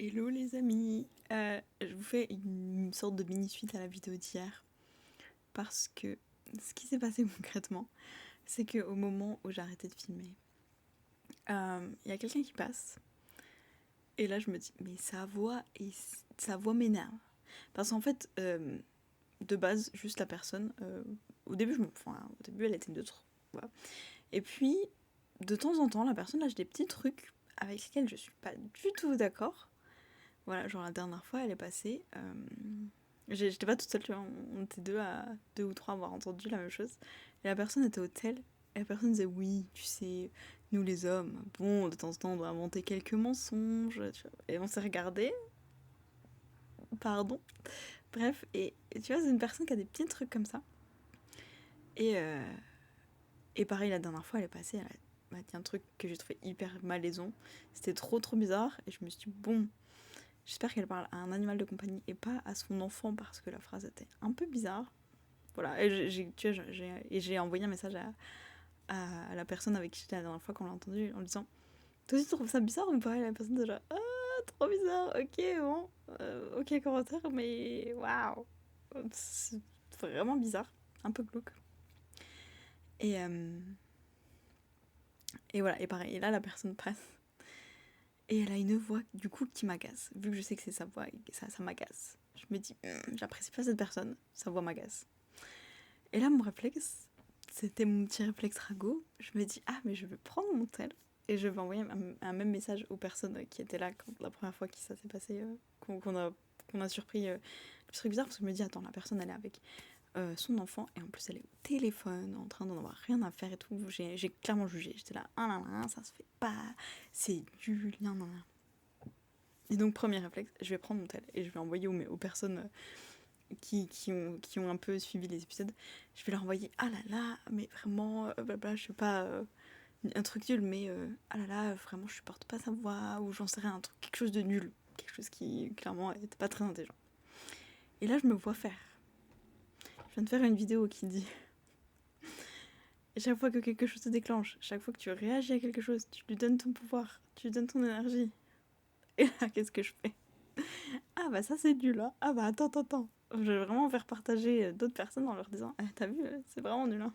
Hello les amis, je vous fais une sorte de mini-suite à la vidéo d'hier parce que ce qui s'est passé concrètement, c'est qu'au moment où j'ai arrêté de filmer, il y a quelqu'un qui passe et là je me dis mais sa voix m'énerve parce qu'en fait de base juste la personne au début au début elle était neutre, voilà. Et puis de temps en temps la personne lâche des petits trucs avec lesquels je suis pas du tout d'accord. Voilà, genre la dernière fois, elle est passée. J'étais pas toute seule, tu vois, on était deux ou trois à avoir entendu la même chose. Et la personne était au tel, et la personne disait oui, tu sais, nous les hommes, bon, de temps en temps, on doit inventer quelques mensonges. Tu vois. Et on s'est regardé, pardon. Bref, et tu vois, c'est une personne qui a des petits trucs comme ça. Et, euh, et pareil, la dernière fois, elle est passée, elle a dit un truc que j'ai trouvé hyper malaisant. C'était trop trop bizarre, et je me suis dit, bon, j'espère qu'elle parle à un animal de compagnie et pas à son enfant parce que la phrase était un peu bizarre. Voilà, et j'ai envoyé un message à la personne avec qui j'étais la dernière fois quand on l'a entendu en lui disant toi aussi tu trouves ça bizarre ou pas? Et la personne était genre ah, trop bizarre, ok, bon, ok, commentaire, mais waouh, c'est vraiment bizarre, un peu glauque. Et, euh, et voilà, et pareil, et là la personne passe et elle a une voix du coup qui m'agace. Vu que je sais que c'est sa voix, ça m'agace. Je me dis, j'apprécie pas cette personne, sa voix m'agace. Et là, mon réflexe, c'était mon petit réflexe ragot. Je me dis, ah, mais je vais prendre mon tel et je vais envoyer un même message aux personnes qui étaient là quand la première fois que ça s'est passé, qu'on a surpris le truc bizarre, parce que je me dis, attends, la personne elle est avec son enfant et en plus elle est au téléphone en train d'en avoir rien à faire et tout. J'ai clairement jugé. J'étais là, ah là là, ça se fait pas, c'est nul, nan nan nan. Et donc, premier réflexe, je vais prendre mon tel et je vais envoyer aux personnes qui ont un peu suivi les épisodes, je vais leur envoyer ah là là, mais vraiment, blabla, je sais pas, un truc nul, mais ah là là, vraiment, je supporte pas sa voix, ou j'en sais rien, un truc, quelque chose de nul, quelque chose qui clairement était pas très intelligent. Et là, je me vois faire. Je viens de faire une vidéo qui dit chaque fois que quelque chose se déclenche, chaque fois que tu réagis à quelque chose, tu lui donnes ton pouvoir, tu lui donnes ton énergie. Et là, qu'est-ce que je fais? Ah bah ça c'est nul, hein. Ah bah attends. Je vais vraiment faire partager d'autres personnes en leur disant t'as vu, c'est vraiment nul, hein.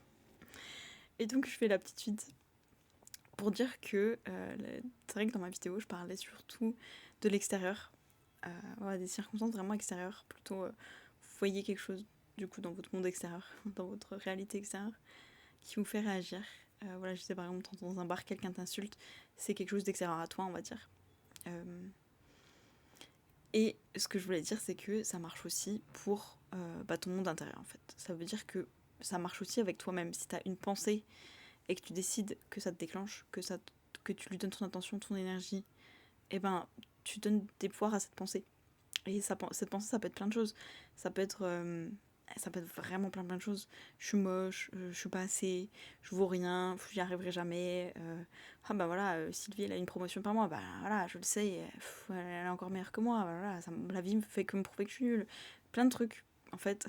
Et donc je fais la petite suite pour dire que c'est vrai que dans ma vidéo je parlais surtout de l'extérieur, voilà, des circonstances vraiment extérieures, plutôt vous voyez quelque chose du coup dans votre monde extérieur, dans votre réalité extérieure, qui vous fait réagir. Voilà, je sais par exemple, dans un bar quelqu'un t'insulte, c'est quelque chose d'extérieur à toi on va dire. Et ce que je voulais dire c'est que ça marche aussi pour ton monde intérieur en fait. Ça veut dire que ça marche aussi avec toi-même. Si t'as une pensée et que tu décides que ça te déclenche, que tu lui donnes ton attention, ton énergie, et ben tu donnes des pouvoirs à cette pensée. Et cette pensée, ça peut être plein de choses. Ça peut être, ça peut être vraiment plein de choses. Je suis moche, je suis pas assez, je vaux rien, j'y arriverai jamais. Ah bah voilà, Sylvie, elle a une promotion par mois, bah voilà, je le sais, elle est encore meilleure que moi. Bah voilà, la vie me fait que me prouver que je suis nulle. Plein de trucs, en fait,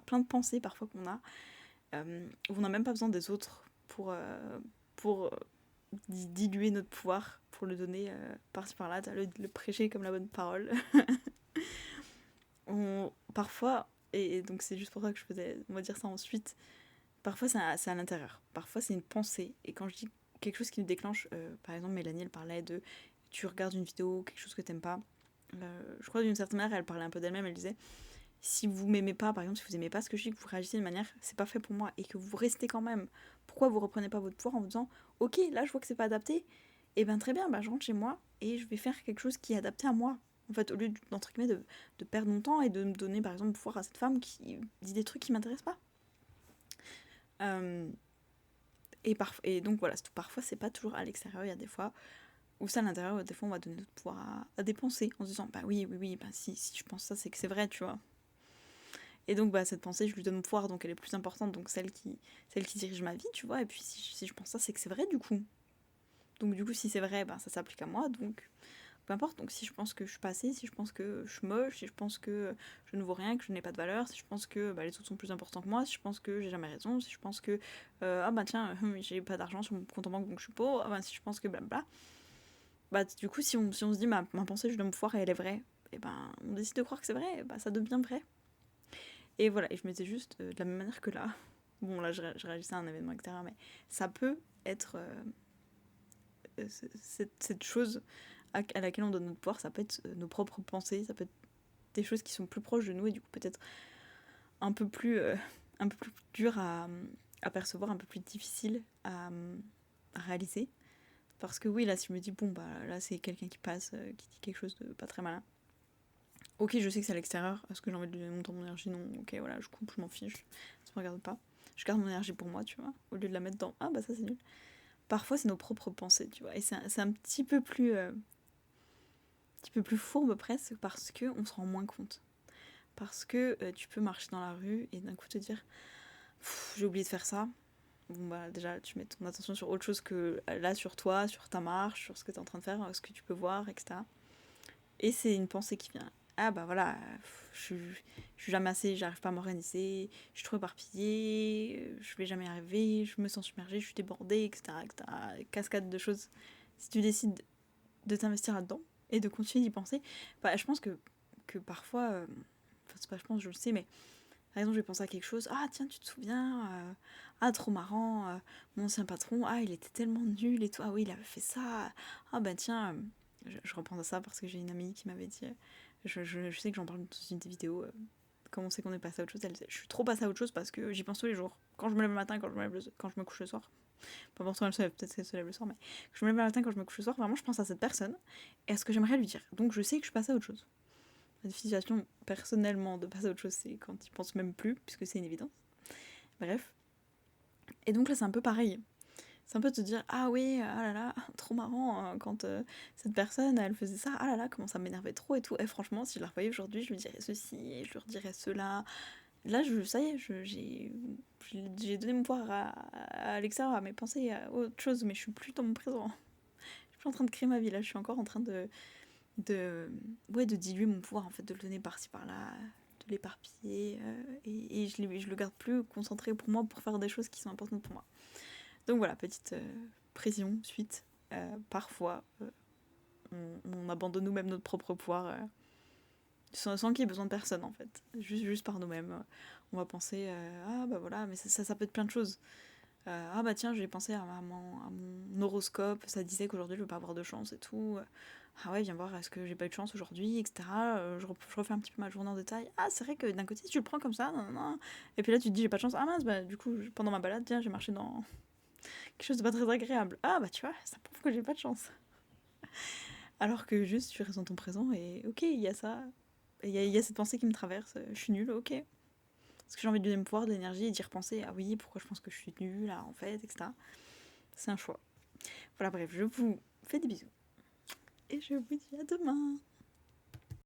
plein de pensées parfois qu'on a. On n'a même pas besoin des autres pour diluer notre pouvoir, pour le donner par-ci par-là, le prêcher comme la bonne parole. Parfois, et donc c'est juste pour ça que on va dire ça ensuite, parfois c'est à l'intérieur, parfois c'est une pensée, et quand je dis quelque chose qui me déclenche, par exemple Mélanie elle parlait de tu regardes une vidéo, quelque chose que t'aimes pas, je crois d'une certaine manière elle parlait un peu d'elle-même, elle disait si vous m'aimez pas, par exemple si vous aimez pas ce que je dis, que vous réagissez d'une manière, c'est pas fait pour moi, et que vous restez quand même, pourquoi vous reprenez pas votre pouvoir en vous disant ok là je vois que c'est pas adapté, et ben très bien, je rentre chez moi et je vais faire quelque chose qui est adapté à moi. En fait, au lieu d'entre guillemets de perdre mon temps et de me donner par exemple pouvoir à cette femme qui dit des trucs qui m'intéressent pas. Euh, et donc voilà, parfois c'est pas toujours à l'extérieur, il y a des fois où c'est à l'intérieur, des fois on va donner notre pouvoir à des pensées en se disant bah oui, si je pense ça c'est que c'est vrai, tu vois. Et donc cette pensée je lui donne mon pouvoir, donc elle est plus importante, donc celle qui dirige ma vie, tu vois, et puis si je pense ça c'est que c'est vrai du coup. Donc du coup si c'est vrai, ça s'applique à moi, donc peu importe, donc si je pense que je suis pas assez, si je pense que je suis moche, si je pense que je ne vaux rien, que je n'ai pas de valeur, si je pense que les autres sont plus importants que moi, si je pense que j'ai jamais raison, si je pense que j'ai pas d'argent sur mon compte en banque donc je suis pauvre, si je pense que blabla, bah du coup si on se dit ma pensée je dois me foire et elle est vraie, et ben on décide de croire que c'est vrai, et bah ça devient vrai. Et voilà, et je me disais juste, de la même manière que là, bon là je réagissais à un événement extérieur, mais ça peut être cette chose à laquelle on donne notre pouvoir, ça peut être nos propres pensées, ça peut être des choses qui sont plus proches de nous et du coup peut-être un peu plus, un peu plus dur à percevoir, un peu plus difficile à réaliser. Parce que oui, là, si je me dis, bon, bah là, c'est quelqu'un qui passe, qui dit quelque chose de pas très malin. Ok, je sais que c'est à l'extérieur, est-ce que j'ai envie de lui donner mon énergie? Non, ok, voilà, je coupe, je m'en fiche, ça me regarde pas. Je garde mon énergie pour moi, tu vois, au lieu de la mettre dans, ah bah ça c'est nul. Parfois, c'est nos propres pensées, tu vois, et c'est un petit peu plus fourbe presque, parce qu'on se rend moins compte. Parce que tu peux marcher dans la rue et d'un coup te dire, j'ai oublié de faire ça. Bon bah déjà tu mets ton attention sur autre chose que là, sur toi, sur ta marche, sur ce que tu es en train de faire, ce que tu peux voir, etc. Et c'est une pensée qui vient. Ah bah voilà, je suis jamais assez, j'arrive pas à m'organiser, je suis trop éparpillée, je vais jamais y arriver, je me sens submergée, je suis débordée, etc., etc. Cascade de choses. Si tu décides de t'investir là-dedans et de continuer d'y penser, bah je pense que parfois, enfin c'est pas je pense, je le sais, mais par exemple, je vais penser à quelque chose. Ah, tiens, tu te souviens ah, trop marrant. Mon ancien patron, ah, il était tellement nul et tout. Ah oui, il avait fait ça. Ah, bah tiens, je reprends à ça parce que j'ai une amie qui m'avait dit. Je sais que j'en parle dans une des vidéos. Comment c'est qu'on est passé à autre chose. Elle disait, je suis trop passée à autre chose parce que j'y pense tous les jours. Quand je me lève le matin, quand je me couche le soir. Pas forcément elle se lève, peut-être qu'elle se lève le soir, mais quand je me lève le matin, quand je me couche le soir, vraiment, je pense à cette personne et à ce que j'aimerais lui dire. Donc, je sais que je passe à autre chose. La définition personnellement de passer à autre chose, c'est quand tu penses même plus, puisque c'est une évidence. Bref. Et donc là, c'est un peu pareil. C'est un peu de te dire, ah oui, ah là là, trop marrant, quand cette personne, elle faisait ça, ah là là, comment ça m'énervait trop et tout. Et franchement, si je la revoyais aujourd'hui, je lui dirais ceci, et je lui redirais cela. Là, ça y est, j'ai donné mon pouvoir à l'extérieur, à mes pensées, à autre chose, mais je suis plus dans mon présent. Je suis plus en train de créer ma vie, là, je suis encore en train de diluer mon pouvoir, en fait, de le donner par-ci par-là, de l'éparpiller, et je le garde plus concentré pour moi pour faire des choses qui sont importantes pour moi. Donc voilà, petite précision, suite. Parfois, on abandonne nous-mêmes notre propre pouvoir sans qu'il y ait besoin de personne, en fait. Juste par nous-mêmes. On va penser, ah bah voilà, mais ça peut être plein de choses. Ah bah tiens, j'ai pensé à mon horoscope, ça disait qu'aujourd'hui je vais pas avoir de chance et tout. Ah ouais, viens voir, est-ce que j'ai pas eu de chance aujourd'hui, etc. Je refais un petit peu ma journée en détail. Ah, c'est vrai que d'un côté, si tu le prends comme ça, non, non, non. Et puis là, tu te dis, j'ai pas de chance. Ah mince, bah du coup, pendant ma balade, tiens, j'ai marché dans quelque chose de pas très agréable. Ah bah tu vois, ça prouve que j'ai pas de chance. Alors que juste, tu restes dans ton présent et ok, il y a ça. Il y a cette pensée qui me traverse, je suis nulle, ok. Parce que j'ai envie de donner mon pouvoir, de l'énergie et d'y repenser. Ah oui, pourquoi je pense que je suis nulle, là, en fait, etc. C'est un choix. Voilà, bref, je vous fais des bisous. Et je vous dis à demain.